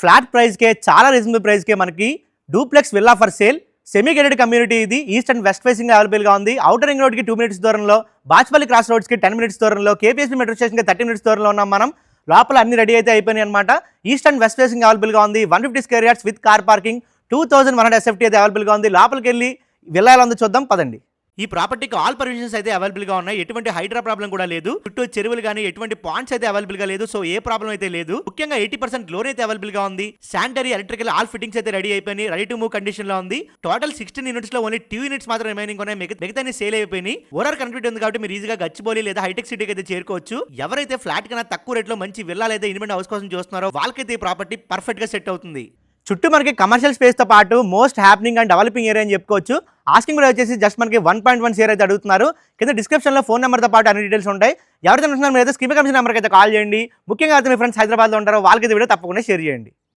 Flat ప్రైస్కే చాలా reasonable ప్రైస్కే మనకి duplex villa for sale semi gated community. ఇది ఈస్ట్ అండ్ వెస్ట్ ఫేసింగ్ అవైలబుల్గా ఉంది. అవుటర్ రింగ్ రోడ్కి 2 minutes దూరంలో, బాచ్పల్లి క్రాస్ రోడ్స్కి 10 minutes దూరంలో, కేపీఎస్పీ మెట్రో స్టేషన్కి 30 minutes దూరంలో ఉన్నాం మనం. లోపల అన్ని రెడీ అయితే అయిపోయినాయి అనమాట. ఈస్ట్ అండ్ వెస్ట్ ఫేసింగ్ అవైలబుల్గా ఉంది. 150 square yards with car parking, 2100 SFT అయితే అవైలబుల్గా ఉంది. లోపలికి వెళ్ళి విల్లా ఎలా ఉందో చూద్దాం పదండి. ఈ ప్రాపర్టీకి ఆల్ పర్మిషన్స్ అయితే అవైలబుల్గా ఉన్నాయి. ఎటువంటి హైడ్రా ప్రాబ్లం కూడా లేదు. చుట్టూ చెరువులు కానీ ఎటువంటి పాయింట్స్ అయితే అవైలబుల్గా లేదు. సో ఏ ప్రాబ్లం అయితే లేదు. ముఖ్యంగా 80% లోన్ అయితే అవైలబుల్గా ఉంది. శానిటరీ, ఎలక్ట్రికల్ ఆల్ ఫిట్టింగ్స్ అయితే రెడీ అయిపోయి రెడీ టు మూవ్ కండిషన్ లో ఉంది. టోటల్ 16 units లో ఓన్లీ 2 units మాత్రం రిమైనింగ్ ఉన్నాయి. మిగతా సేల్ అయిపోయి ఓవర్ కనెక్టివిటీ ఉంది కాబట్టి మీరు ఈజీగా గచ్చిబౌలి లేదా హైటెక్ సిటీకి అయితే చేరుకోవచ్చు. ఎవరైతే ఫ్లాట్ కన్నా తక్కువ రేట్ లో మంచి విల్లా లేదా ఇన్వెంట్ హౌస్ కోసం చూస్తున్నారో వాళ్ళకైతే ఈ ప్రాపర్టీ పర్ఫెక్ట్ గా సెట్ అవుతుంది. చుట్టూ మనకి కమర్షియల్ స్పేస్ తో పాటు most happening and developing area అని చెప్పుకోవచ్చు. ఆస్కింగ్ ప్రైస్ వచ్చేసి జస్ట్ మనకి 1.1 CR అయితే అడుగుతున్నారు. కింద డిస్క్రిప్షన్ లో ఫోన్ నెంబర్ తో పాటు అన్ని డీటెయిల్స్ ఉంటాయి. ఎవరైతే మీరు స్క్రీన్ కమిషన్ నెంబర్కి అయితే కాల్ చేయండి. ముఖ్యంగా అయితే మీ ఫ్రెండ్స్ హైదరాబాద్ లో ఉంటారో వాళ్ళకి వీడియో తప్పకుండా షేర్ చేయండి.